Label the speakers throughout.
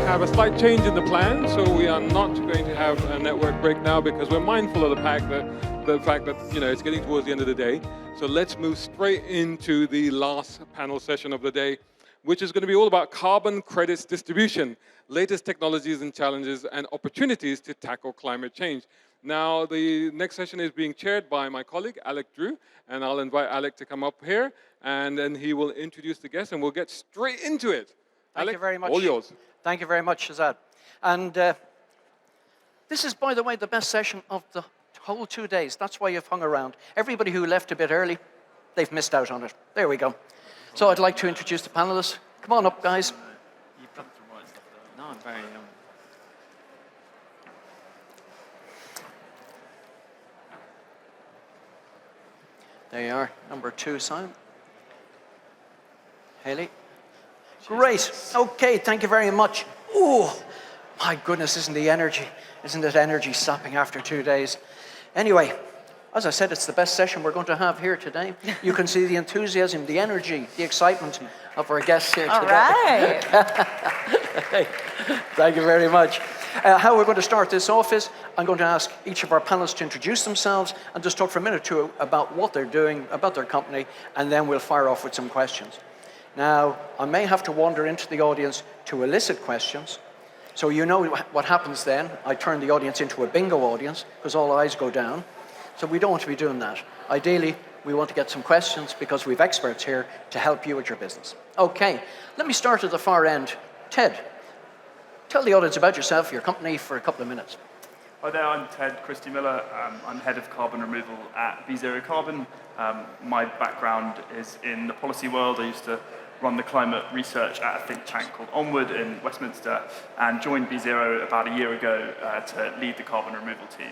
Speaker 1: have a slight change in the plan, so we are not going to have a network break now because we're mindful of the fact that it's getting towards the end of the day. So let's move straight into the last panel session of the day, which is going to be all about carbon credits distribution, latest technologies and challenges and opportunities to tackle climate change. Now, the next session is being chaired by my colleague, Alec Drew, and I'll invite Alec to come up here, and then he will introduce the guests, and we'll get straight into it.
Speaker 2: Thank you very much.
Speaker 1: All yours.
Speaker 2: Thank you very much, Shazad. And this is, by the way, the best session of the whole 2 days. That's why you've hung around. Everybody who left a bit early, they've missed out on it. There we go. So I'd like to introduce the panelists. Come on up, guys.
Speaker 3: You've got the right stuff there. No, I'm very
Speaker 2: There you are. Number 2, Simon. Hayley. Great. Okay, thank you very much. Oh, my goodness, isn't it energy sapping after 2 days? Anyway, as I said, it's the best session we're going to have here today. You can see the enthusiasm, the energy, the excitement of our guests here today.
Speaker 4: All right.
Speaker 2: Thank you very much. How we're going to start this off is I'm going to ask each of our panelists to introduce themselves and just talk for a minute or two about what they're doing, about their company, and then we'll fire off with some questions. Now, I may have to wander into the audience to elicit questions. So you know what happens then. I turn the audience into a bingo audience because all eyes go down. So we don't want to be doing that. Ideally, we want to get some questions because we have experts here to help you with your business. Okay, let me start at the far end. Ted, tell the audience about yourself, your company, for a couple of minutes.
Speaker 5: Hi there, I'm Ted Christie-Miller. I'm head of carbon removal at BeZero Carbon. My background is in the policy world. I used to run the climate research at a think tank called Onward in Westminster and joined BeZero about a year ago to lead the carbon removal team.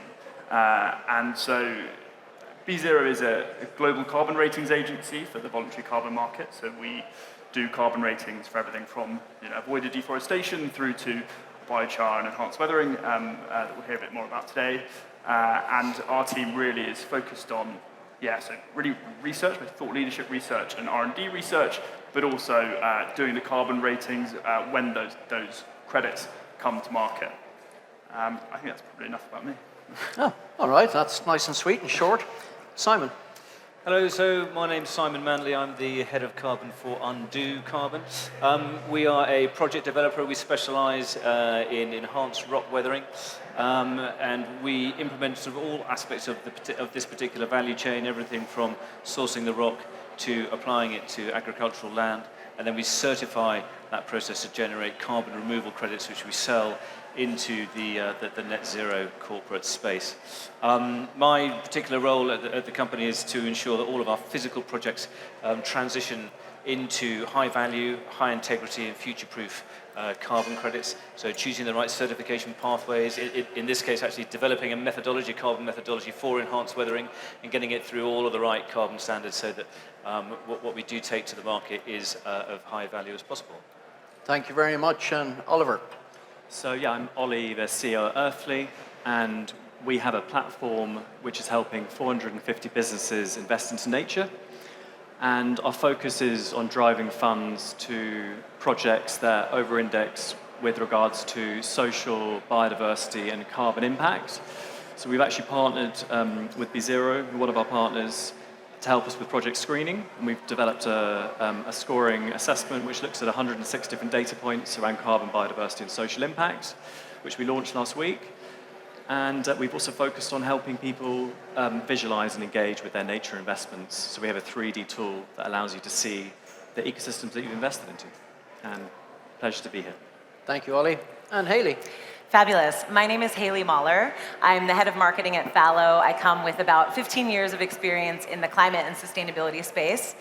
Speaker 5: And so BeZero is a global carbon ratings agency for the voluntary carbon market. So we do carbon ratings for everything from avoided deforestation through to biochar and enhanced weathering that we'll hear a bit more about today. And our team really is focused on so really research, both thought leadership research and R&D research, but also doing the carbon ratings when those credits come to market. I think that's probably enough about me.
Speaker 2: Oh, all right. That's nice and sweet and short. Simon.
Speaker 3: Hello, so my name's Simon Manley. I'm the head of carbon for Undo Carbon. We are a project developer. We specialize in enhanced rock weathering, and we implement sort of all aspects of this particular value chain, everything from sourcing the rock to applying it to agricultural land, and then we certify that process to generate carbon removal credits, which we sell into the net zero corporate space. My particular role at the company is to ensure that all of our physical projects transition into high value, high integrity and future-proof carbon credits. So choosing the right certification pathways, in this case actually developing a carbon methodology for enhanced weathering and getting it through all of the right carbon standards so that what we do take to the market is of high value as possible.
Speaker 2: Thank you very much. And Oliver.
Speaker 6: So yeah, I'm Ollie, the CEO at Earthly, and we have a platform which is helping 450 businesses invest into nature. And our focus is on driving funds to projects that over-index with regards to social, biodiversity, and carbon impact. So we've actually partnered with BeZero, one of our partners, to help us with project screening. And we've developed a scoring assessment which looks at 106 different data points around carbon, biodiversity, and social impact, which we launched last week. And we've also focused on helping people visualize and engage with their nature investments. So we have a 3D tool that allows you to see the ecosystems that you've invested into. And pleasure to be here.
Speaker 2: Thank you, Ollie. And Hayley.
Speaker 4: Fabulous. My name is Hayley Moller. I'm the head of marketing at Thallo. I come with about 15 years of experience in the climate and sustainability space.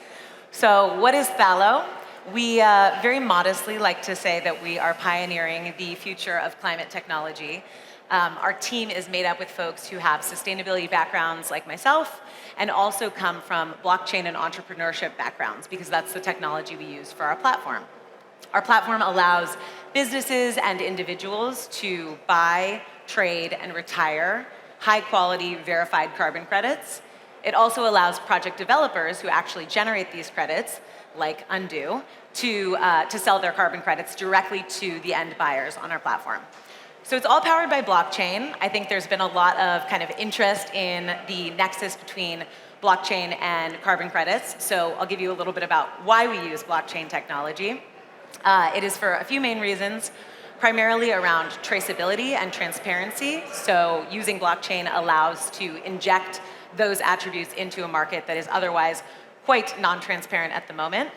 Speaker 4: So what is Thallo? We very modestly like to say that we are pioneering the future of climate technology. Our team is made up with folks who have sustainability backgrounds like myself and also come from blockchain and entrepreneurship backgrounds because that's the technology we use for our platform. Our platform allows businesses and individuals to buy, trade, and retire high-quality verified carbon credits. It also allows project developers who actually generate these credits, like Undo, to sell their carbon credits directly to the end buyers on our platform. So it's all powered by blockchain. I think there's been a lot of kind of interest in the nexus between blockchain and carbon credits. So I'll give you a little bit about why we use blockchain technology. It is for a few main reasons, primarily around traceability and transparency. So using blockchain allows to inject those attributes into a market that is otherwise quite non-transparent at the moment.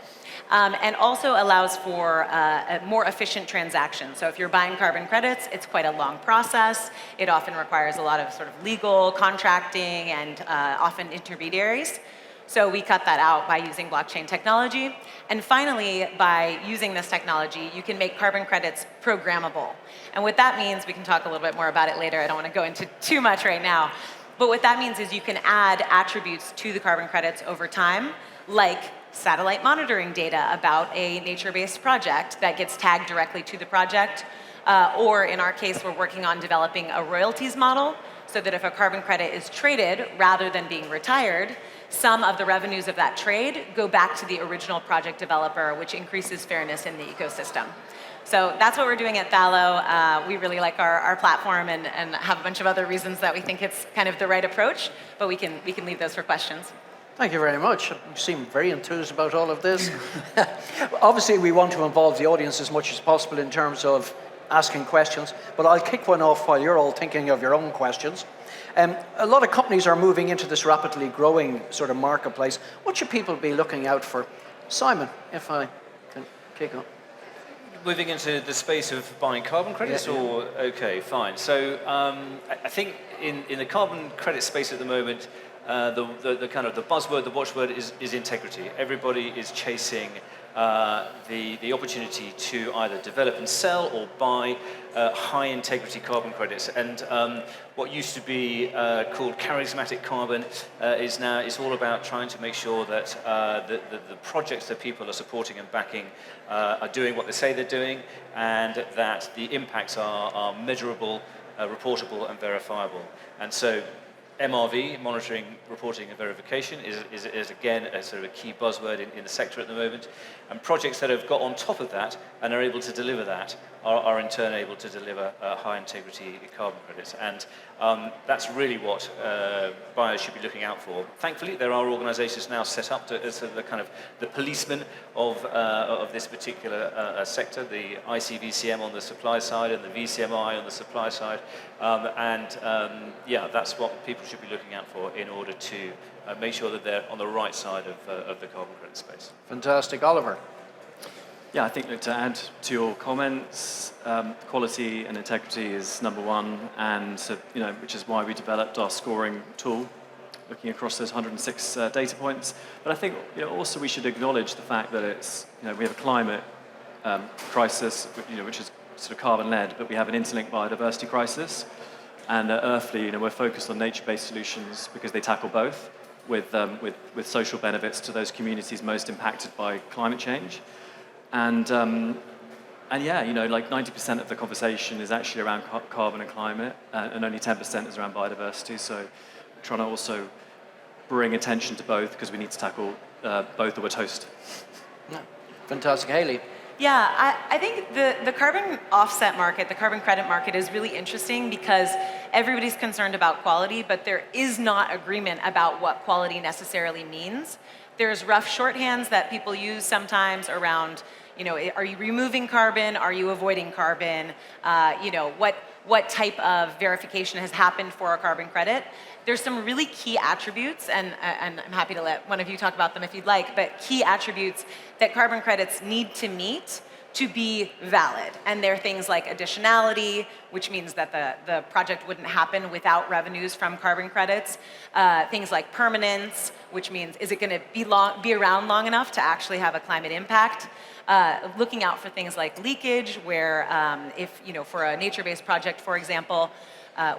Speaker 4: And also allows for a more efficient transaction. So if you're buying carbon credits, it's quite a long process. It often requires a lot of sort of legal, contracting, and often intermediaries. So we cut that out by using blockchain technology. And finally, by using this technology, you can make carbon credits programmable. And what that means, we can talk a little bit more about it later. I don't want to go into too much right now. But what that means is you can add attributes to the carbon credits over time, like satellite monitoring data about a nature-based project that gets tagged directly to the project. Or in our case, we're working on developing a royalties model so that if a carbon credit is traded rather than being retired, some of the revenues of that trade go back to the original project developer, which increases fairness in the ecosystem. So that's what we're doing at Thallo. We really like our platform and have a bunch of other reasons that we think it's kind of the right approach, but we can leave those for questions.
Speaker 2: Thank you very much. You seem very enthused about all of this. Obviously, we want to involve the audience as much as possible in terms of asking questions, but I'll kick one off while you're all thinking of your own questions. A lot of companies are moving into this rapidly growing sort of marketplace. What should people be looking out for? Simon, if I can kick off.
Speaker 3: Moving into the space of buying carbon credits, or okay, fine. So I think in the carbon credit space at the moment, the kind of the buzzword, the watchword is integrity. Everybody is chasing the opportunity to either develop and sell or buy high integrity carbon credits. And what used to be called charismatic carbon is now, it's all about trying to make sure that the projects that people are supporting and backing are doing what they say they're doing, and that the impacts are measurable, reportable and verifiable. And so MRV, monitoring, reporting and verification, is again a sort of a key buzzword in the sector at the moment. And projects that have got on top of that and are able to deliver that are in turn able to deliver high integrity carbon credits. And that's really what buyers should be looking out for. Thankfully, there are organizations now set up as the kind of the policemen of this particular sector, the ICVCM on the supply side and the VCMI on the supply side. Yeah, that's what people should be looking out for in order to make sure that they're on the right side of the carbon credit space.
Speaker 2: Fantastic. Oliver.
Speaker 6: Yeah, I think to add to your comments, quality and integrity is number one, and which is why we developed our scoring tool, looking across those 106 data points. But I think also we should acknowledge the fact that it's we have a climate crisis, which is sort of carbon-led, but we have an interlinked biodiversity crisis. And at Earthly, we're focused on nature-based solutions because they tackle both, with social benefits to those communities most impacted by climate change. And yeah, like 90% of the conversation is actually around carbon and climate, and only 10% is around biodiversity. So we're trying to also bring attention to both because we need to tackle both or we're toast.
Speaker 2: Yeah. Fantastic. Hayley.
Speaker 4: Yeah, I think the carbon offset market, the carbon credit market is really interesting because everybody's concerned about quality, but there is not agreement about what quality necessarily means. There's rough shorthands that people use sometimes around, are you removing carbon? Are you avoiding carbon? What type of verification has happened for a carbon credit? There's some really key attributes, and I'm happy to let one of you talk about them if you'd like, but key attributes that carbon credits need to meet to be valid. And they're things like additionality, which means that the project wouldn't happen without revenues from carbon credits. Things like permanence, which means is it going to be around long enough to actually have a climate impact? Looking out for things like leakage, where if, for a nature-based project, for example,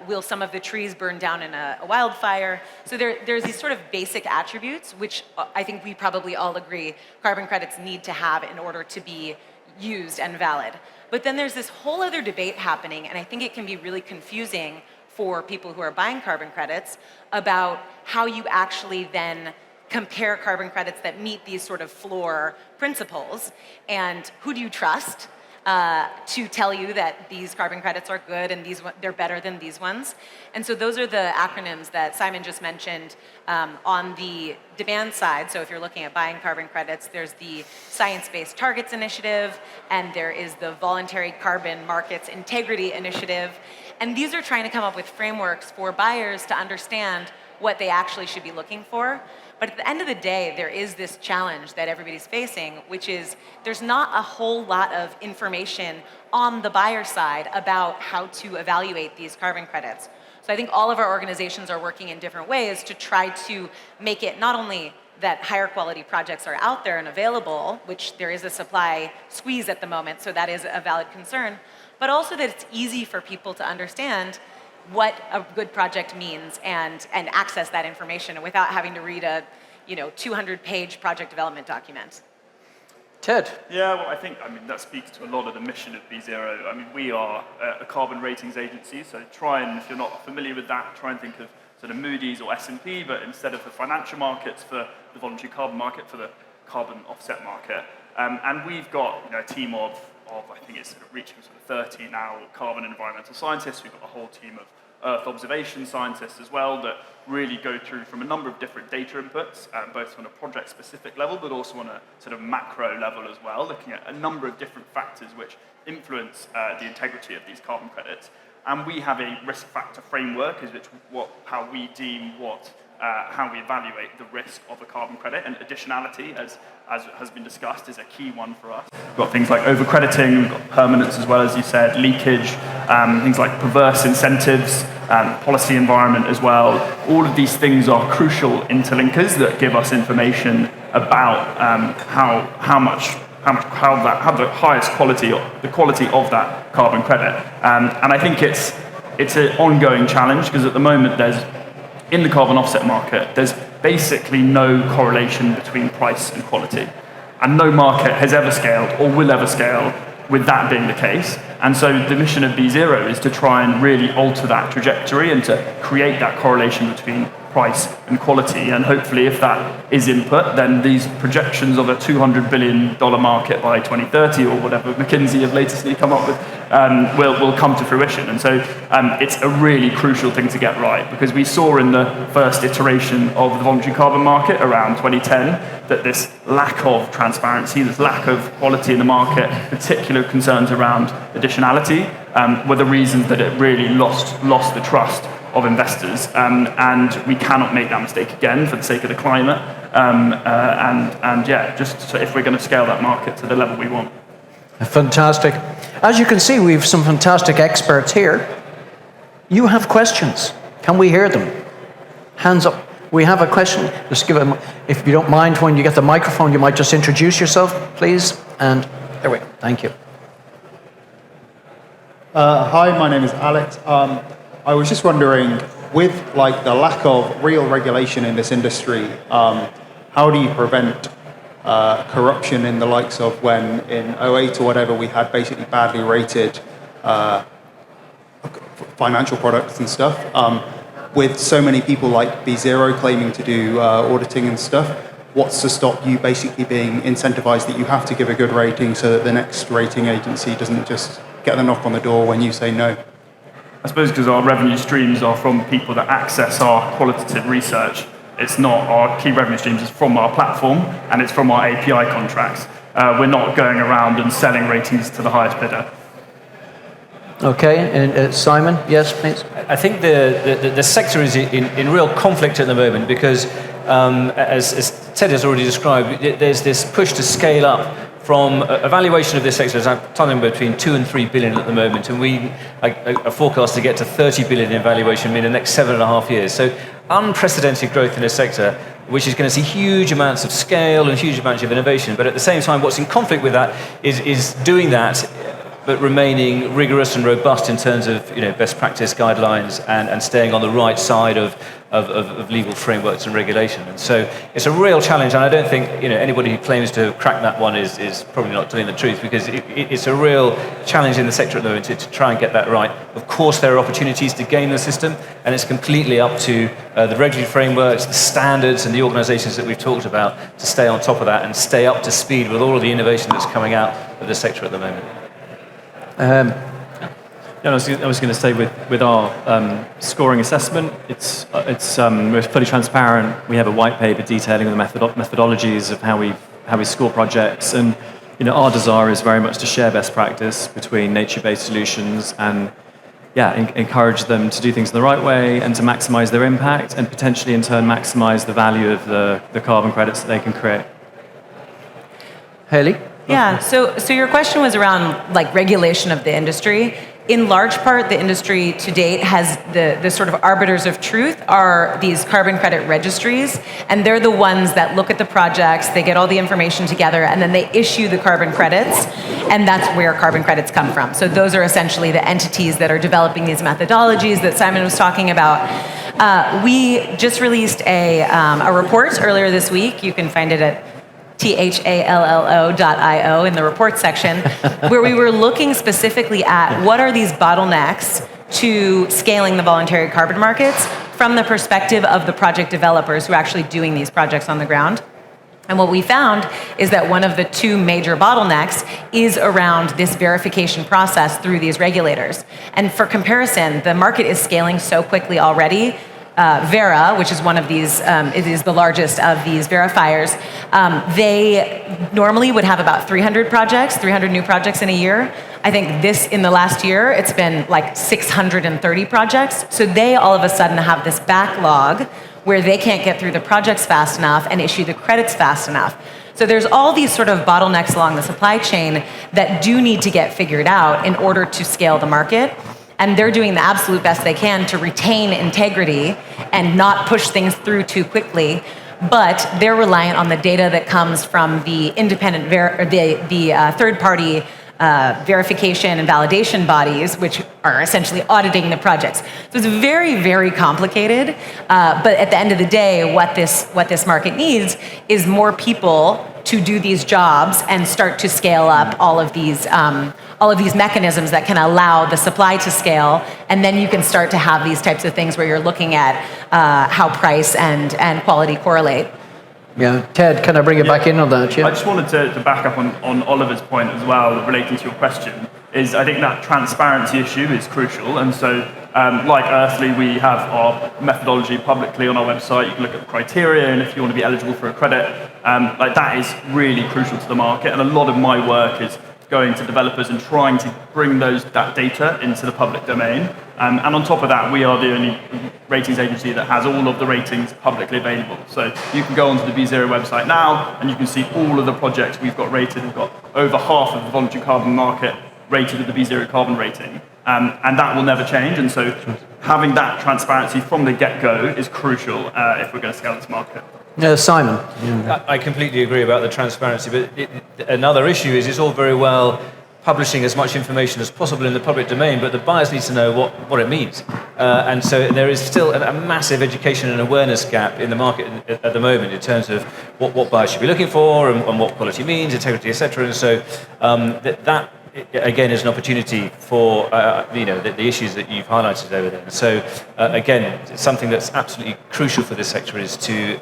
Speaker 4: will some of the trees burn down in a wildfire? So there's these sort of basic attributes, which I think we probably all agree carbon credits need to have in order to be used and valid. But then there's this whole other debate happening, and I think it can be really confusing for people who are buying carbon credits about how you actually then compare carbon credits that meet these sort of floor principles, and who do you trust to tell you that these carbon credits are good and they're better than these ones. And so those are the acronyms that Simon just mentioned on the demand side. So if you're looking at buying carbon credits, there's the Science-Based Targets Initiative, and there is the Voluntary Carbon Markets Integrity Initiative. And these are trying to come up with frameworks for buyers to understand what they actually should be looking for. But at the end of the day, there is this challenge that everybody's facing, which is there's not a whole lot of information on the buyer side about how to evaluate these carbon credits. So I think all of our organizations are working in different ways to try to make it not only that higher quality projects are out there and available, which there is a supply squeeze at the moment, so that is a valid concern, but also that it's easy for people to understand what a good project means and access that information without having to read a 200-page project development document.
Speaker 2: Ted?
Speaker 5: Yeah, well, I think that speaks to a lot of the mission of BeZero. We are a carbon ratings agency, so try and, if you're not familiar with that, try and think of sort of Moody's or S&P, but instead of the financial markets, for the voluntary carbon market, for the carbon offset market. And we've got a team of I think it's sort of reaching sort of 30 now carbon and environmental scientists. We've got a whole team of Earth observation scientists as well that really go through from a number of different data inputs, both on a project-specific level, but also on a sort of macro level as well, looking at a number of different factors which influence the integrity of these carbon credits. And we have a risk factor framework, how we deem how we evaluate the risk of a carbon credit, and additionality, as has been discussed, is a key one for us. We've got things like over-crediting, we've got permanence as well, as you said, leakage, things like perverse incentives, policy environment as well. All of these things are crucial interlinkers that give us information about how the highest quality, the quality of that carbon credit. And I think it's an ongoing challenge, because at the moment in the carbon offset market, there's basically no correlation between price and quality. And no market has ever scaled or will ever scale with that being the case. And so the mission of BeZero is to try and really alter that trajectory and to create that correlation between price and quality. And hopefully, if that is input, then these projections of a $200 billion market by 2030, or whatever McKinsey have latestly come up with, will come to fruition. And so it's a really crucial thing to get right, because we saw in the first iteration of the voluntary carbon market around 2010 that this lack of transparency, this lack of quality in the market, particular concerns around additionality, were the reasons that it really lost the trust of investors, and we cannot make that mistake again for the sake of the climate, just so if we're going to scale that market to the level we want.
Speaker 2: Fantastic. As you can see, we have some fantastic experts here. You have questions. Can we hear them? Hands up. We have a question. Just give them, if you don't mind, when you get the microphone, you might just introduce yourself, please. And there we go. Thank you.
Speaker 7: Hi, my name is Alex. I was just wondering, with the lack of real regulation in this industry, how do you prevent corruption in the likes of when in 2008 or whatever we had basically badly rated financial products and stuff, with so many people like BeZero claiming to do auditing and stuff? What's to stop you basically being incentivized that you have to give a good rating so that the next rating agency doesn't just get the knock on the door when you say no?
Speaker 5: I suppose because our revenue streams are from people that access our qualitative research. It's not our key revenue streams, it's from our platform, and it's from our API contracts. We're not going around and selling ratings to the highest bidder.
Speaker 2: Okay, and Simon, yes, please.
Speaker 3: I think the sector is in real conflict at the moment, because as Ted has already described, there's this push to scale up from a valuation of this sector is something between 2 and 3 billion at the moment, and we are forecast to get to 30 billion in valuation in the next 7.5 years. So unprecedented growth in this sector, which is going to see huge amounts of scale and huge amounts of innovation. But at the same time, what's in conflict with that is doing that, but remaining rigorous and robust in terms of best practice guidelines and staying on the right side of of legal frameworks and regulation. And so it's a real challenge, and I don't think anybody who claims to have cracked that one is probably not telling the truth, because it's a real challenge in the sector at the moment to try and get that right. Of course, there are opportunities to game the system, and it's completely up to the regulatory frameworks, the standards, and the organisations that we've talked about to stay on top of that and stay up to speed with all of the innovation that's coming out of the sector at the moment.
Speaker 6: I was going to say with our scoring assessment, we're fully transparent. We have a white paper detailing the methodologies of how we score projects, and our desire is very much to share best practice between nature-based solutions and encourage them to do things in the right way and to maximise their impact, and potentially in turn maximise the value of the carbon credits that they can create.
Speaker 2: Hayley?
Speaker 4: Yeah, so your question was around regulation of the industry. In large part, the industry to date has the sort of arbiters of truth are these carbon credit registries, and they're the ones that look at the projects, they get all the information together, and then they issue the carbon credits, and that's where carbon credits come from. So those are essentially the entities that are developing these methodologies that Simon was talking about. We just released a report earlier this week. You can find it at thallo.io in the report section, where we were looking specifically at what are these bottlenecks to scaling the voluntary carbon markets from the perspective of the project developers who are actually doing these projects on the ground. And what we found is that one of the two major bottlenecks is around this verification process through these regulators. And for comparison, the market is scaling so quickly already. Verra, which is one of these, it is the largest of these verifiers, they normally would have about 300 new projects in a year. I think in the last year, it's been 630 projects. So they all of a sudden have this backlog where they can't get through the projects fast enough and issue the credits fast enough. So there's all these sort of bottlenecks along the supply chain that do need to get figured out in order to scale the market. And they're doing the absolute best they can to retain integrity and not push things through too quickly. But they're reliant on the data that comes from the independent, third-party verification and validation bodies, which are essentially auditing the projects. So it's very, very complicated. But at the end of the day, what this market needs is more people to do these jobs and start to scale up all of these mechanisms that can allow the supply to scale, and then you can start to have these types of things where you're looking at how price and quality correlate.
Speaker 2: Yeah, Ted, can I bring it back in on that? Yeah?
Speaker 5: I just wanted to back up on Oliver's point as well, relating to your question, is I think that transparency issue is crucial, and so like Earthly, we have our methodology publicly on our website. You can look at the criteria, and if you want to be eligible for a credit, that is really crucial to the market, and a lot of my work is going to developers and trying to bring that data into the public domain. And on top of that, we are the only ratings agency that has all of the ratings publicly available. So you can go onto the BeZero website now, and you can see all of the projects we've got rated. We've got over half of the voluntary carbon market rated with the BeZero carbon rating. And that will never change. And so having that transparency from the get-go is crucial if we're going to scale this market.
Speaker 2: Simon.
Speaker 3: I completely agree about the transparency, but another issue is it's all very well publishing as much information as possible in the public domain, but the buyers need to know what it means. And so there is still a massive education and awareness gap in the market at the moment in terms of what buyers should be looking for and what quality means, integrity, etc. And so that again is an opportunity for the issues that you've highlighted over there. So again, something that's absolutely crucial for this sector is to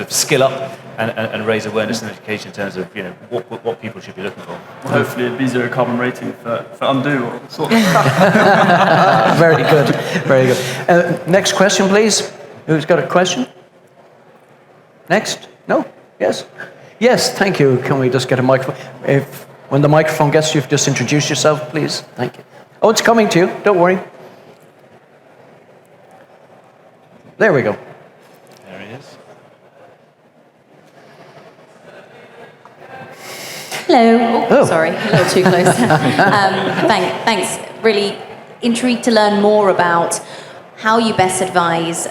Speaker 3: skill up and raise awareness and education in terms of what people should be looking for.
Speaker 5: Well, hopefully a BeZero carbon rating for Undo or sort of.
Speaker 2: Very good, very good. Next question, please. Who's got a question? Next? No? Yes? Yes, thank you. Can we just get a microphone? When the microphone gets you, just introduce yourself, please. Thank you. Oh, it's coming to you. Don't worry. There we go.
Speaker 3: There he is.
Speaker 8: Hello.
Speaker 2: Oh.
Speaker 8: Sorry, a little too close. Thanks. Really intrigued to learn more about how you best advise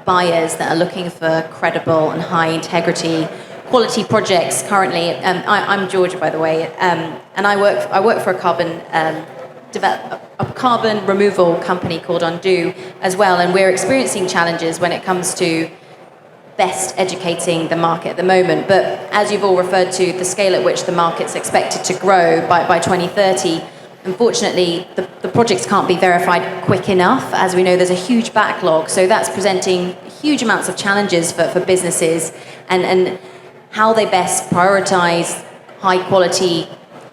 Speaker 8: buyers that are looking for credible and high integrity quality projects currently. I'm Georgia, by the way, and I work for a carbon a carbon removal company called Undo as well, and we're experiencing challenges when it comes to best educating the market at the moment. But as you've all referred to, the scale at which the market's expected to grow by 2030, unfortunately, the projects can't be verified quick enough. As we know, there's a huge backlog, so that's presenting huge amounts of challenges for businesses and how they best prioritize high-quality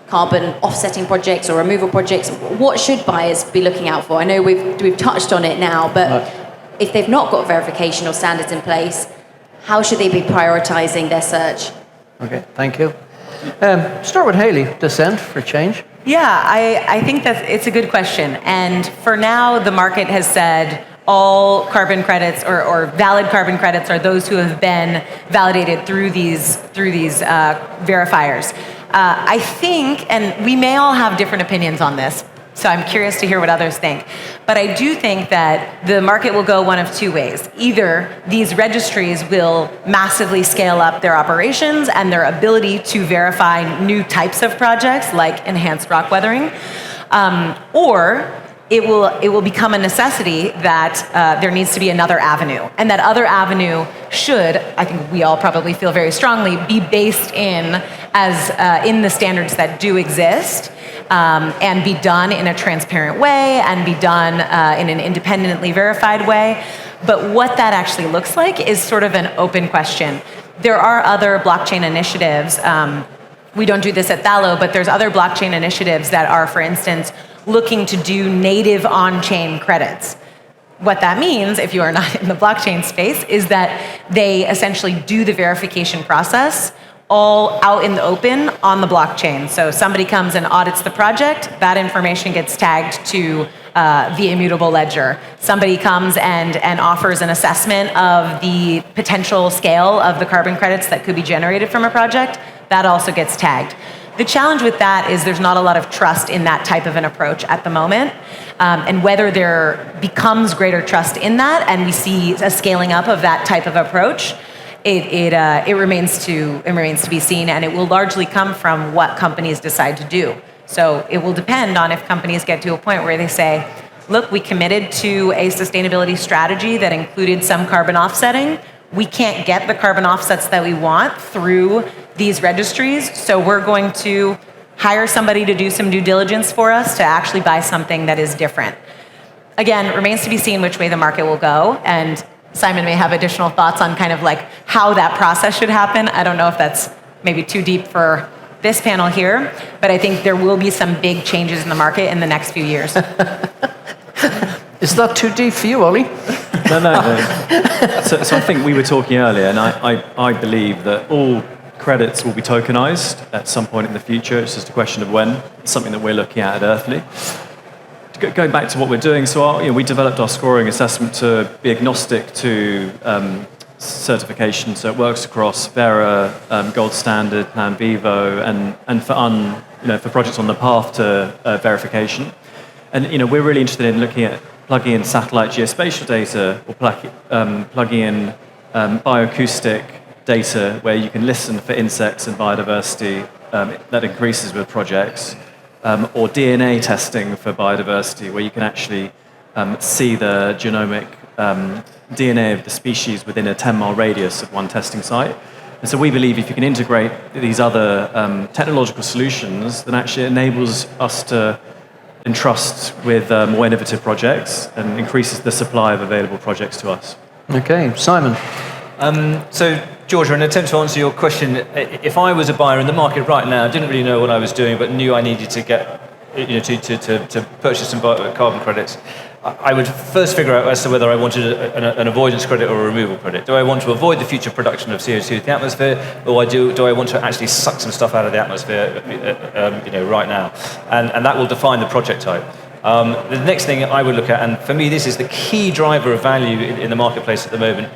Speaker 8: carbon offsetting projects or removal projects. What should buyers be looking out for? I know we've touched on it now, but if they've not got verification or standards in place, how should they be prioritizing their search?
Speaker 2: Okay, thank you. Start with Hayley, Descent for change.
Speaker 4: Yeah, I think that it's a good question. And for now, the market has said all carbon credits or valid carbon credits are those who have been validated through these verifiers. I think, and we may all have different opinions on this, so I'm curious to hear what others think. But I do think that the market will go one of two ways. Either these registries will massively scale up their operations and their ability to verify new types of projects like enhanced rock weathering, or it will become a necessity that there needs to be another avenue. And that other avenue should, I think we all probably feel very strongly, be based in the standards that do exist, and be done in a transparent way and be done in an independently verified way. But what that actually looks like is sort of an open question. There are other blockchain initiatives. We don't do this at Thallo, but there's other blockchain initiatives that are, for instance, looking to do native on-chain credits. What that means, if you are not in the blockchain space, is that they essentially do the verification process all out in the open on the blockchain. So somebody comes and audits the project, that information gets tagged to the immutable ledger. Somebody comes and offers an assessment of the potential scale of the carbon credits that could be generated from a project, that also gets tagged. The challenge with that is there's not a lot of trust in that type of an approach at the moment. And whether there becomes greater trust in that and we see a scaling up of that type of approach, it remains to be seen, and it will largely come from what companies decide to do. So it will depend on if companies get to a point where they say, look, we committed to a sustainability strategy that included some carbon offsetting. We can't get the carbon offsets that we want through these registries, so we're going to hire somebody to do some due diligence for us to actually buy something that is different. Again, it remains to be seen which way the market will go, and Simon may have additional thoughts on kind of like how that process should happen. I don't know if that's maybe too deep for this panel here, but I think there will be some big changes in the market in the next few years.
Speaker 2: Is that too deep for you, Ollie?
Speaker 6: No. So I think we were talking earlier, and I believe that all credits will be tokenized at some point in the future. It's just a question of when. It's something that we're looking at Earthly. Going back to what we're doing, so we developed our scoring assessment to be agnostic to certification, so it works across Vera, Gold Standard, Plan Vivo, and for projects on the path to verification. And we're really interested in looking at plugging in satellite geospatial data or plugging in bioacoustic data where you can listen for insects and biodiversity that increases with projects, or DNA testing for biodiversity where you can actually see the genomic DNA of the species within a 10-mile radius of one testing site. And so we believe if you can integrate these other technological solutions, then actually it enables us to entrust with more innovative projects and increases the supply of available projects to us.
Speaker 2: Okay, Simon.
Speaker 3: So, Georgia, in an attempt to answer your question, if I was a buyer in the market right now, didn't really know what I was doing, but knew I needed to get, to purchase some carbon credits, I would first figure out as to whether I wanted an avoidance credit or a removal credit. Do I want to avoid the future production of CO2 in the atmosphere, or do I want to actually suck some stuff out of the atmosphere, right now? And that will define the project type. The next thing I would look at, and for me this is the key driver of value in the marketplace at the moment,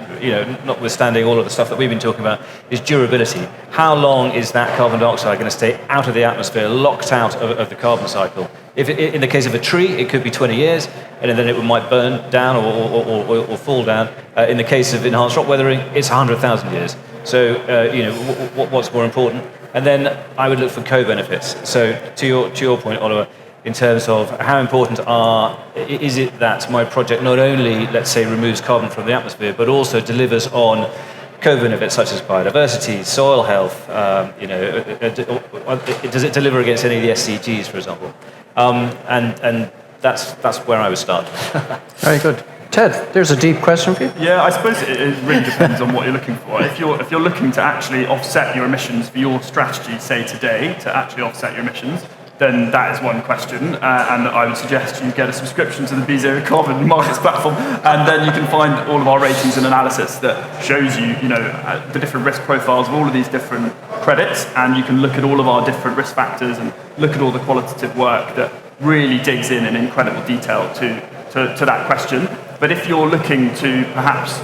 Speaker 3: notwithstanding all of the stuff that we've been talking about, is durability. How long is that carbon dioxide going to stay out of the atmosphere, locked out of the carbon cycle? If in the case of a tree, it could be 20 years, and then it might burn down or fall down. In the case of enhanced rock weathering, it's 100,000 years. So, what's more important? And then I would look for co-benefits. So, to your point, Oliver, in terms of how important is it that my project not only, let's say, removes carbon from the atmosphere, but also delivers on COVID benefits such as biodiversity, soil health. Does it deliver against any of the SDGs, for example? And that's where I would start.
Speaker 2: Very good. Ted, there's a deep question for you.
Speaker 5: Yeah, I suppose it really depends on what you're looking for. If you're looking to actually offset your emissions for your strategy, say today, to actually offset your emissions, then that is one question. And I would suggest you get a subscription to the BeZero Carbon Markets platform, and then you can find all of our ratings and analysis that shows you, the different risk profiles of all of these different credits, and you can look at all of our different risk factors and look at all the qualitative work that really digs in incredible detail to that question. But if you're looking to perhaps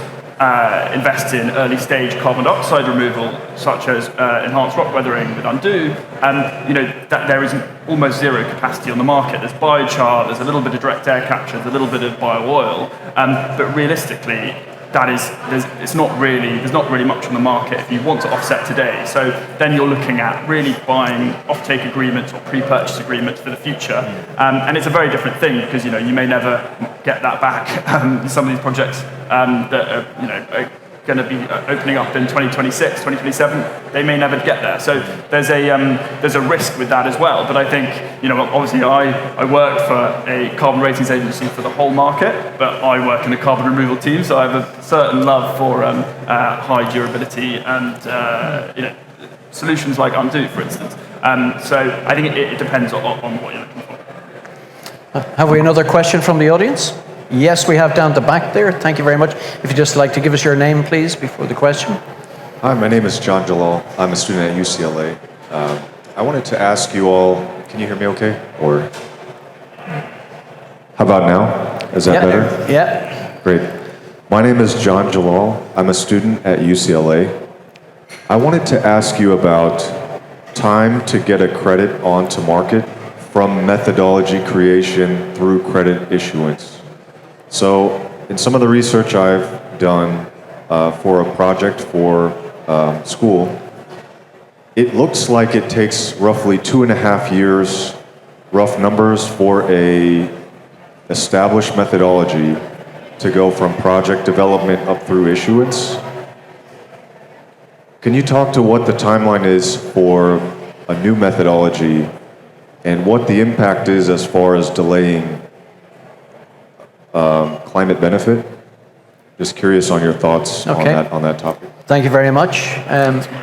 Speaker 5: invest in early stage carbon dioxide removal, such as enhanced rock weathering with Undo, that there is almost zero capacity on the market. There's biochar, there's a little bit of direct air capture, there's a little bit of bio-oil, but realistically, there's not really much on the market if you want to offset today. So then you're looking at really buying offtake agreements or pre-purchase agreements for the future, and it's a very different thing because you may never get that back. Some of these projects that are going to be opening up in 2026, 2027, they may never get there. So there's a risk with that as well. But I think, obviously I work for a carbon ratings agency for the whole market, but I work in a carbon removal team, so I have a certain love for high durability and solutions like Undo, for instance. So I think it depends on what you're looking for.
Speaker 2: Have we another question from the audience? Yes, we have down the back there. Thank you very much. If you'd just like to give us your name, please, before the question.
Speaker 9: Hi, my name is John Jalal. I'm a student at UCLA. I wanted to ask you all, can you hear me okay? Or how about now? Is that better?
Speaker 2: Yeah.
Speaker 9: Great. My name is John Jalal. I'm a student at UCLA. I wanted to ask you about time to get a credit onto market from methodology creation through credit issuance. So in some of the research I've done for a project for school, it looks like it takes roughly 2.5 years, rough numbers, for a established methodology to go from project development up through issuance. Can you talk to what the timeline is for a new methodology and what the impact is as far as delaying climate benefit? Just curious on your thoughts on that topic.
Speaker 2: Thank you very much.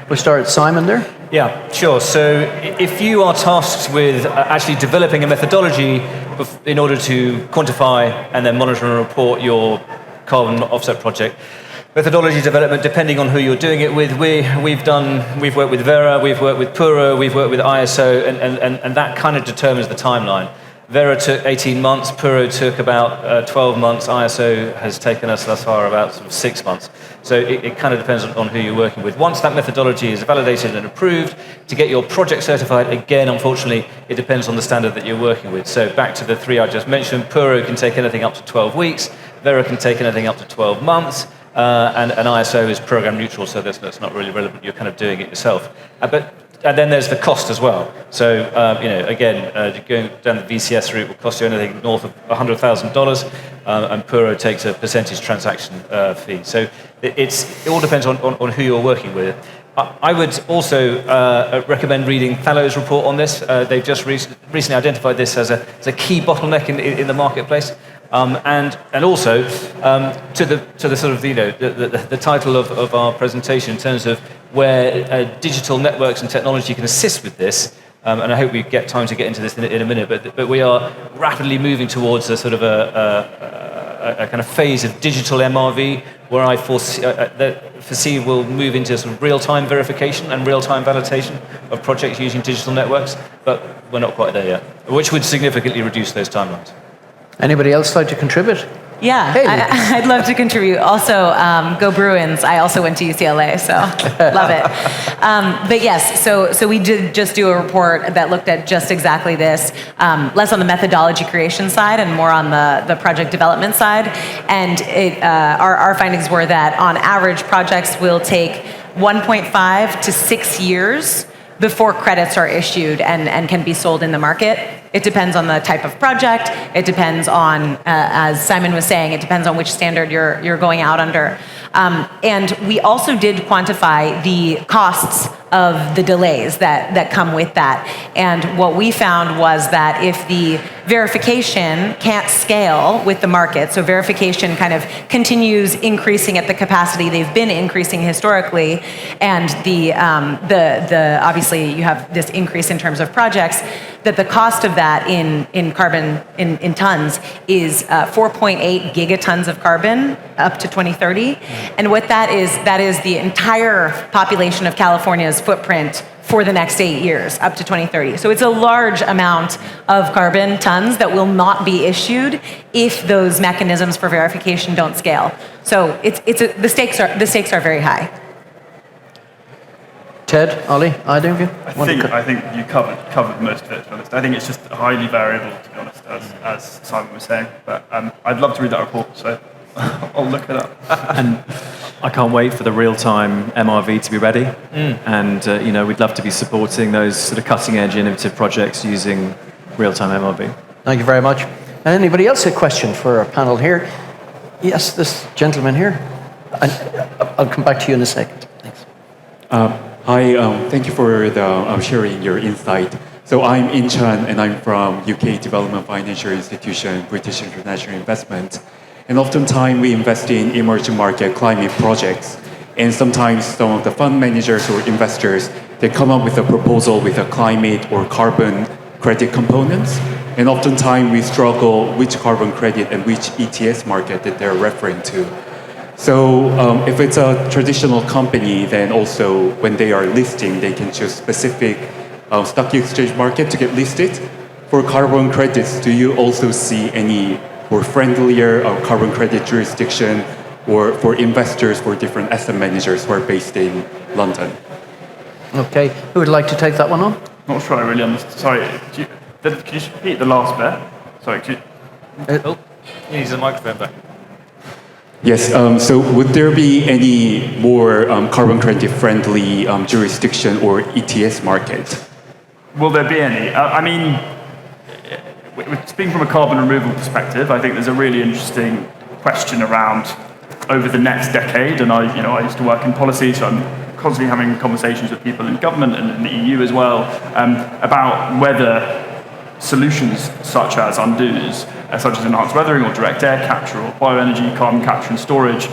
Speaker 2: We'll start with Simon there.
Speaker 3: Yeah, sure. So if you are tasked with actually developing a methodology in order to quantify and then monitor and report your carbon offset project, methodology development, depending on who you're doing it with, we've worked with Vera, we've worked with Puro, we've worked with ISO, and that kind of determines the timeline. Vera took 18 months, Puro took about 12 months, ISO has taken us thus far about sort of 6 months. So it kind of depends on who you're working with. Once that methodology is validated and approved, to get your project certified, again, unfortunately, it depends on the standard that you're working with. So back to the three I just mentioned, Puro can take anything up to 12 weeks, Vera can take anything up to 12 months, and ISO is program neutral, so that's not really relevant, you're kind of doing it yourself. And then there's the cost as well. So, again, going down the VCS route will cost you anything north of $100,000, and Puro takes a percentage transaction fee. So it all depends on who you're working with. I would also recommend reading Thallo's report on this. They've just recently identified this as a key bottleneck in the marketplace. And also to the sort of the title of our presentation in terms of where digital networks and technology can assist with this, and I hope we get time to get into this in a minute. But we are rapidly moving towards a sort of a kind of phase of digital MRV, where I foresee we'll move into sort of real-time verification and real-time validation of projects using digital networks. But we're not quite there yet, which would significantly reduce those timelines.
Speaker 2: Anybody else like to contribute?
Speaker 4: Yeah, I'd love to contribute. Also, go Bruins. I also went to UCLA, so love it. But yes, so we did just do a report that looked at just exactly this, less on the methodology creation side and more on the project development side. And our findings were that on average, projects will take 1.5 to 6 years before credits are issued and can be sold in the market. It depends on the type of project. It depends on, as Simon was saying, it depends on which standard you're going out under. And we also did quantify the costs of the delays that come with that. And what we found was that if the verification can't scale with the market, so verification kind of continues increasing at the capacity they've been increasing historically, and the obviously you have this increase in terms of projects, that the cost of that in carbon in tons is 4.8 gigatons of carbon up to 2030. And what that is the entire population of California's footprint for the next 8 years, up to 2030. So it's a large amount of carbon tons that will not be issued if those mechanisms for verification don't scale. So the stakes are very high.
Speaker 2: Ted, Ollie, either of you?
Speaker 5: I think you covered most of it, to be honest. I think it's just highly variable, to be honest, as Simon was saying. But I'd love to read that report, so I'll look it up.
Speaker 6: And I can't wait for the real-time MRV to be ready. And we'd love to be supporting those sort of cutting-edge, innovative projects using real-time MRV.
Speaker 2: Thank you very much. Anybody else a question for our panel here? Yes, this gentleman here. And I'll come back to you in a second. Thanks.
Speaker 10: Hi, thank you for sharing your insight. So I'm In Chan, and I'm from UK Development Financial Institution, British International Investment. And oftentimes we invest in emerging market climate projects. And sometimes some of the fund managers or investors, they come up with a proposal with a climate or carbon credit components. And oftentimes we struggle which carbon credit and which ETS market that they're referring to. So if it's a traditional company, then also when they are listing, they can choose specific stock exchange market to get listed. For carbon credits, do you also see any more friendlier carbon credit jurisdiction or for investors for different asset managers who are based in London?
Speaker 2: Okay, who would like to take that one on?
Speaker 5: Not sure I really understand. Sorry, could you just repeat the last bit? Sorry, could you...
Speaker 3: He needs a microphone back.
Speaker 10: Yes, so would there be any more carbon credit friendly jurisdiction or ETS market?
Speaker 5: Will there be any? I mean, speaking from a carbon removal perspective, I think there's a really interesting question around over the next decade, and I used to work in policy, so I'm constantly having conversations with people in government and in the EU as well, about whether solutions such as undos, such as enhanced weathering or direct air capture or bioenergy, carbon capture and storage,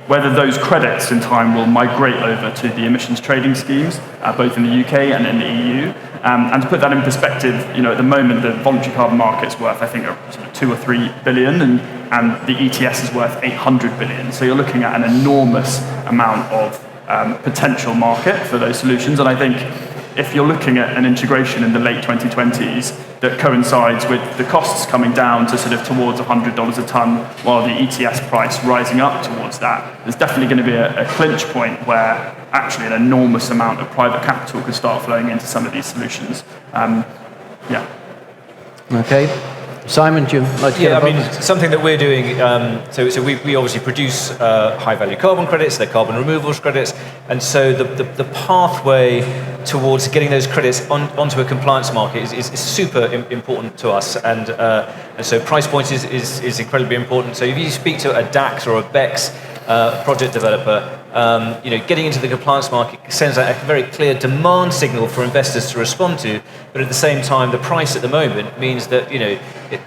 Speaker 5: whether those credits in time will migrate over to the emissions trading schemes, both in the UK and in the EU. And to put that in perspective, at the moment the voluntary carbon market's worth, I think, sort of 2 or 3 billion, and the ETS is worth 800 billion. So you're looking at an enormous amount of potential market for those solutions. And I think if you're looking at an integration in the late 2020s that coincides with the costs coming down to sort of towards $100 a tonne while the ETS price rising up towards that, there's definitely going to be a clinch point where actually an enormous amount of private capital could start flowing into some of these solutions. Yeah.
Speaker 2: Okay. Simon, do you like to get involved?
Speaker 3: Something that we're doing, so we obviously produce high-value carbon credits, they're carbon removals credits, and so the pathway towards getting those credits onto a compliance market is super important to us, and so price points is incredibly important. So if you speak to a DAX or a BEX project developer, getting into the compliance market sends out a very clear demand signal for investors to respond to, but at the same time, the price at the moment means that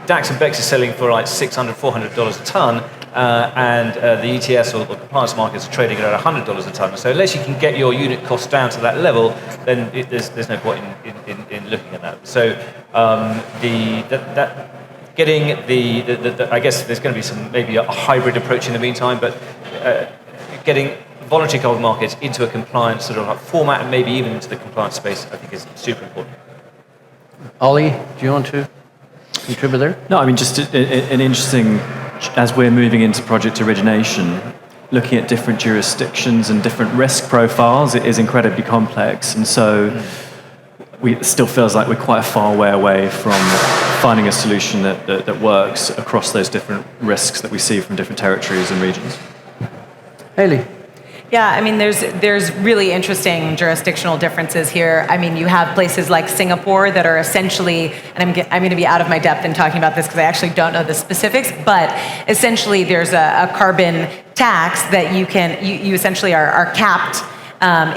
Speaker 3: DAX and BEX are selling for like $600, $400 a tonne, and the ETS or compliance markets are trading at $100 a tonne. So unless you can get your unit cost down to that level, then there's no point in looking at that. So getting I guess there's going to be maybe a hybrid approach in the meantime, but getting voluntary carbon markets into a compliance sort of format and maybe even into the compliance space, I think is super important.
Speaker 2: Ollie, do you want to contribute there?
Speaker 6: No, I mean, just an interesting, as we're moving into project origination, looking at different jurisdictions and different risk profiles, it is incredibly complex. And so it still feels like we're quite a far way away from finding a solution that works across those different risks that we see from different territories and regions.
Speaker 2: Hayley.
Speaker 4: Yeah, I mean, there's really interesting jurisdictional differences here. I mean, you have places like Singapore that are essentially, and I'm going to be out of my depth in talking about this because I actually don't know the specifics, but essentially there's a carbon tax that you essentially are capped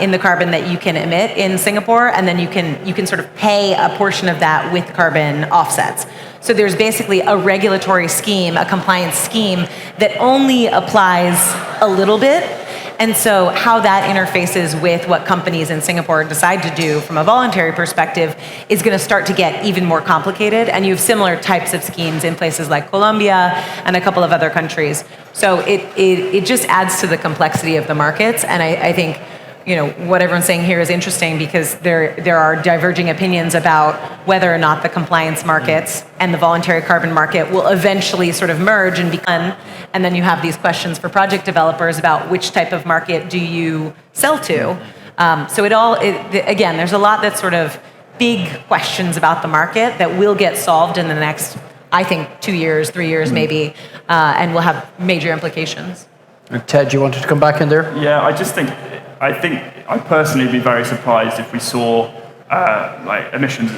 Speaker 4: in the carbon that you can emit in Singapore, and then you can sort of pay a portion of that with carbon offsets. So there's basically a regulatory scheme, a compliance scheme that only applies a little bit. And so how that interfaces with what companies in Singapore decide to do from a voluntary perspective is going to start to get even more complicated. And you have similar types of schemes in places like Colombia and a couple of other countries. So it just adds to the complexity of the markets. And I think, you know, what everyone's saying here is interesting because there are diverging opinions about whether or not the compliance markets and the voluntary carbon market will eventually sort of merge and become. And then you have these questions for project developers about which type of market do you sell to. So again, there's a lot that's sort of big questions about the market that will get solved in the next, I think, 2 years, 3 years maybe, and will have major implications.
Speaker 2: Ted, you wanted to come back in there?
Speaker 5: Yeah, I think I'd personally be very surprised if we saw like emissions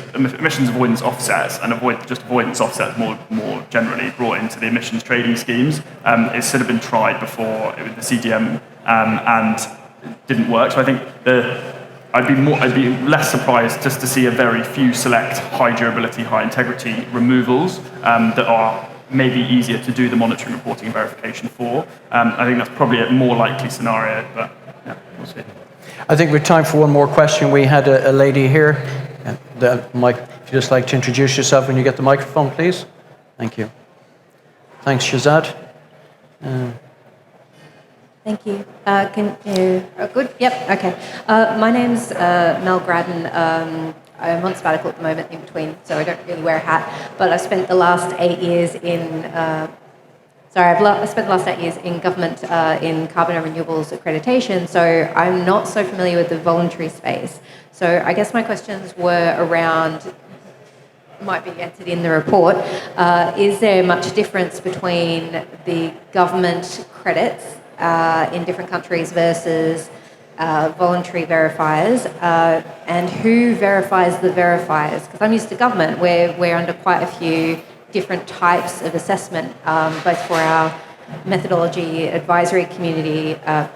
Speaker 5: avoidance offsets and avoidance offsets more generally brought into the emissions trading schemes. It's sort of been tried before with the CDM and didn't work. So I think I'd be less surprised just to see a very few select high durability, high integrity removals that are maybe easier to do the monitoring, reporting, and verification for. I think that's probably a more likely scenario, but yeah, we'll see.
Speaker 2: I think we have time for one more question. We had a lady here. Mike, if you'd just like to introduce yourself when you get the microphone, please. Thank you. Thanks, Shazad.
Speaker 11: Thank you. Can you? Oh, good. Yep. Okay. My name's Mel Gradden. I'm on sabbatical at the moment in between, so I don't really wear a hat. But I spent the last 8 years in. I spent the last 8 years in government in carbon and renewables accreditation, so I'm not so familiar with the voluntary space. So I guess my questions were around, might be answered in the report, is there much difference between the government credits in different countries versus voluntary verifiers, and who verifies the verifiers? Because I'm used to government, where we're under quite a few different types of assessment, both for our methodology advisory community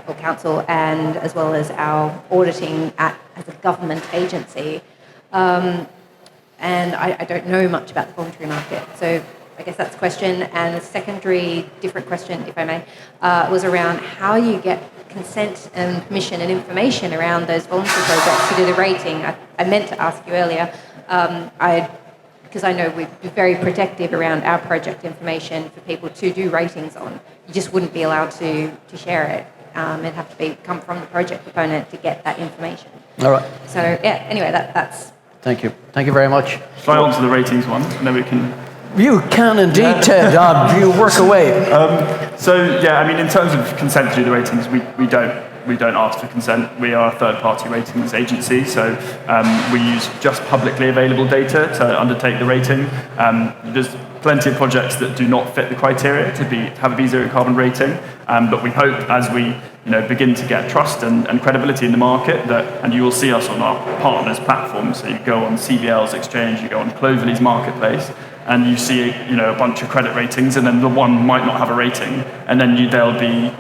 Speaker 11: or council, and as well as our auditing as a government agency. And I don't know much about the voluntary market, so I guess that's a question. And a secondary, different question, if I may, was around how you get consent and permission and information around those voluntary projects to do the rating. I meant to ask you earlier, because I know we'd be very protective around our project information for people to do ratings on. You just wouldn't be allowed to share it. It'd have to come from the project proponent to get that information.
Speaker 2: All right.
Speaker 11: So yeah, anyway, that's...
Speaker 2: Thank you. Thank you very much.
Speaker 5: Shall I answer the ratings one, and then we can...
Speaker 2: You can indeed, Ted. You work away.
Speaker 5: So yeah, I mean, in terms of consent to do the ratings, we don't ask for consent. We are a third-party ratings agency, so we use just publicly available data to undertake the rating. There's plenty of projects that do not fit the criteria to have a BeZero carbon rating, but we hope as we begin to get trust and credibility in the market, and you will see us on our partners' platforms. So you go on CBL's exchange, you go on Cloverleaf's marketplace, and you see a bunch of credit ratings, and then the one might not have a rating, and then they'll be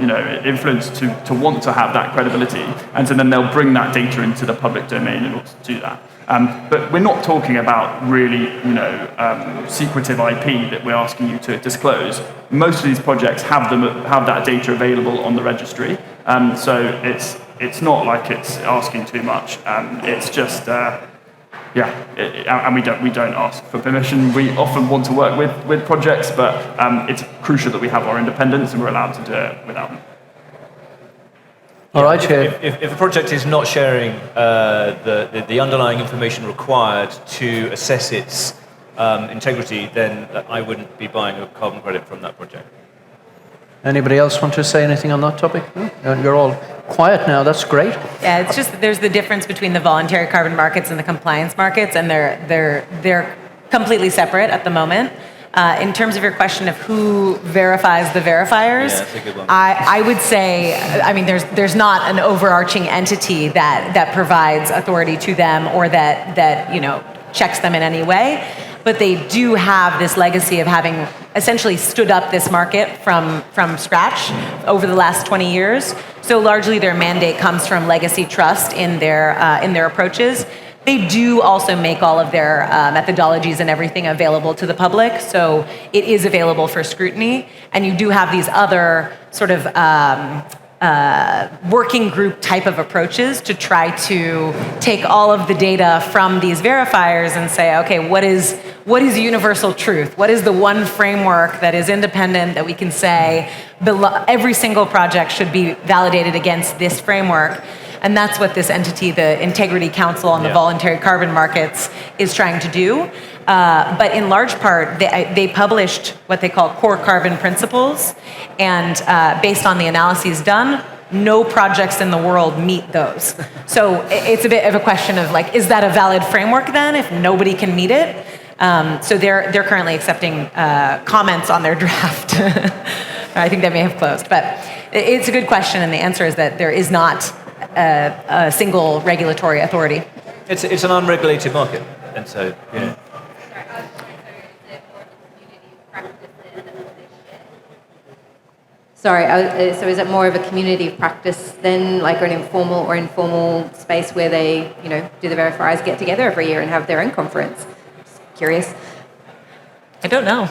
Speaker 5: influenced to want to have that credibility, and so then they'll bring that data into the public domain in order to do that. But we're not talking about really secretive IP that we're asking you to disclose. Most of these projects have that data available on the registry, so it's not like it's asking too much. It's just. And we don't ask for permission. We often want to work with projects, but it's crucial that we have our independence and we're allowed to do it without them.
Speaker 2: All right.
Speaker 3: If a project is not sharing the underlying information required to assess its integrity, then I wouldn't be buying a carbon credit from that project.
Speaker 2: Anybody else want to say anything on that topic? No? You're all quiet now. That's great.
Speaker 4: Yeah, it's just that there's the difference between the voluntary carbon markets and the compliance markets, and they're completely separate at the moment. in terms of your question of who verifies the verifiers,
Speaker 3: Yeah, that's a good one.
Speaker 4: I would say, I mean, there's not an overarching entity that provides authority to them or that checks them in any way. But they do have this legacy of having essentially stood up this market from scratch over the last 20 years. So largely their mandate comes from legacy trust in their approaches. They do also make all of their methodologies and everything available to the public, so it is available for scrutiny. And you do have these other sort of working group type of approaches to try to take all of the data from these verifiers and say, okay, what is universal truth? What is the one framework that is independent that we can say every single project should be validated against this framework? And that's what this entity, the Integrity Council on the Voluntary Carbon Markets, is trying to do. But in large part, they published what they call core carbon principles. And based on the analyses done, no projects in the world meet those. So it's a bit of a question of like, is that a valid framework then if nobody can meet it? So they're currently accepting comments on their draft. I think they may have closed. But it's a good question, and the answer is that there is not a single regulatory authority.
Speaker 3: It's an unregulated market, and so
Speaker 11: Sorry, so is it more of a community of practice then, like an informal or informal space where they, do the verifiers get together every year and have their own conference? Just curious.
Speaker 4: I don't know.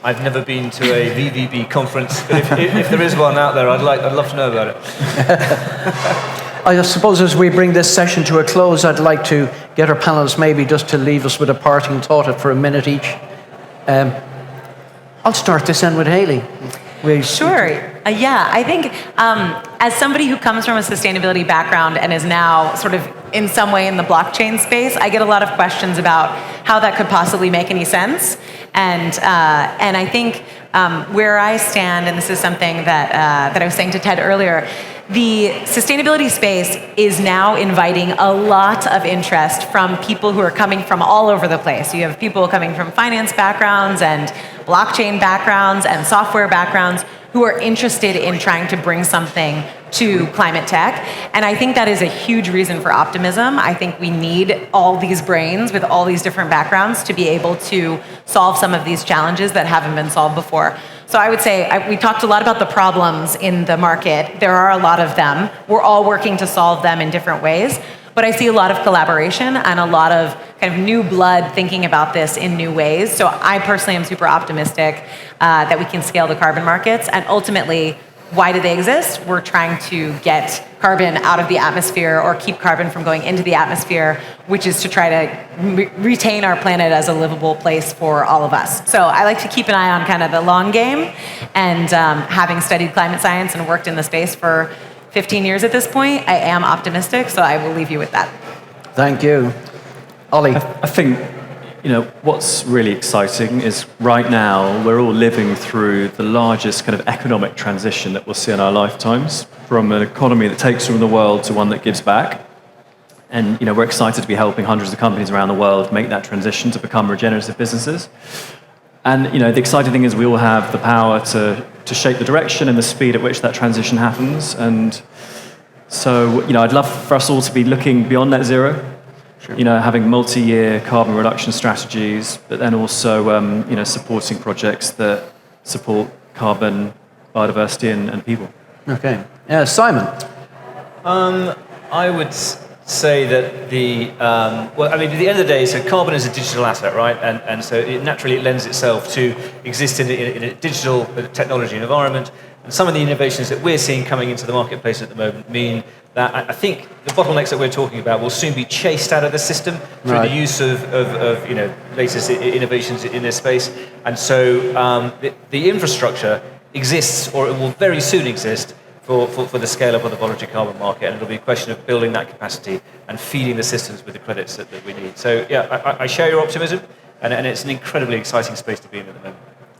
Speaker 3: I've never been to a VVB conference, but if there is one out there, I'd love to know about it.
Speaker 2: I suppose as we bring this session to a close, I'd like to get our panelists maybe just to leave us with a parting thought for a minute each. I'll start this end with Hayley.
Speaker 4: Sure. Yeah, I think as somebody who comes from a sustainability background and is now sort of in some way in the blockchain space, I get a lot of questions about how that could possibly make any sense. And I think where I stand, and this is something that I was saying to Ted earlier, the sustainability space is now inviting a lot of interest from people who are coming from all over the place. You have people coming from finance backgrounds and blockchain backgrounds and software backgrounds who are interested in trying to bring something to climate tech. And I think that is a huge reason for optimism. I think we need all these brains with all these different backgrounds to be able to solve some of these challenges that haven't been solved before. So I would say we talked a lot about the problems in the market. There are a lot of them. We're all working to solve them in different ways. But I see a lot of collaboration and a lot of kind of new blood thinking about this in new ways. So I personally am super optimistic that we can scale the carbon markets. And ultimately, why do they exist? We're trying to get carbon out of the atmosphere or keep carbon from going into the atmosphere, which is to try to retain our planet as a livable place for all of us. So I like to keep an eye on kind of the long game. And having studied climate science and worked in the space for 15 years at this point, I am optimistic, so I will leave you with that.
Speaker 2: Thank you. Ollie.
Speaker 6: I think, what's really exciting is right now we're all living through the largest kind of economic transition that we'll see in our lifetimes, from an economy that takes from the world to one that gives back. And we're excited to be helping hundreds of companies around the world make that transition to become regenerative businesses. And the exciting thing is we all have the power to shape the direction and the speed at which that transition happens. And so, I'd love for us all to be looking beyond net zero, having multi-year carbon reduction strategies, but then also, supporting projects that support carbon, biodiversity, and people.
Speaker 2: Okay. Simon.
Speaker 3: I would say that at the end of the day, so carbon is a digital asset, right? And so it naturally lends itself to exist in a digital technology environment. And some of the innovations that we're seeing coming into the marketplace at the moment mean that I think the bottlenecks that we're talking about will soon be chased out of the system through the use of latest innovations in this space. And so the infrastructure exists, or it will very soon exist, for the scale-up of the voluntary carbon market, and it'll be a question of building that capacity and feeding the systems with the credits that we need. So yeah, I share your optimism, and it's an incredibly exciting space to be in at the moment.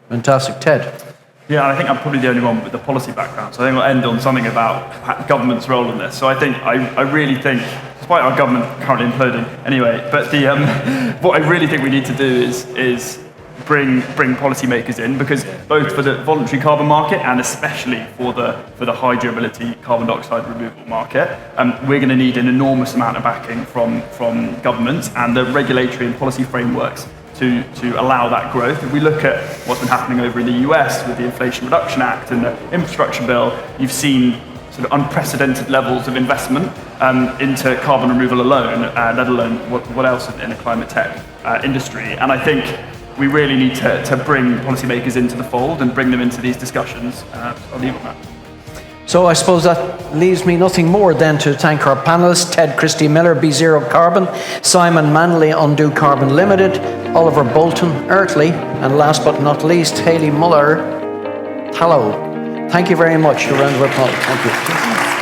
Speaker 2: Fantastic. Ted?
Speaker 5: Yeah, and I think I'm probably the only one with the policy background, so I think I'll end on something about government's role in this. So I really think, despite our government currently imploding anyway, but what I really think we need to do is bring policymakers in, because both for the voluntary carbon market and especially for the high durability carbon dioxide removal market, we're going to need an enormous amount of backing from governments and the regulatory and policy frameworks to allow that growth. If we look at what's been happening over in the US with the Inflation Reduction Act and the infrastructure bill, you've seen sort of unprecedented levels of investment into carbon removal alone, let alone what else in the climate tech industry. And I think we really need to bring policymakers into the fold and bring them into these discussions. I'll leave it at that.
Speaker 2: So I suppose that leaves me nothing more than to thank our panelists, Ted Christie-Miller, BeZero Carbon, Simon Manley, Undo Carbon Limited, Oliver Bolton, Earthly, and last but not least, Hayley Moller, Thallo. Thank you very much. A round of applause. Thank you.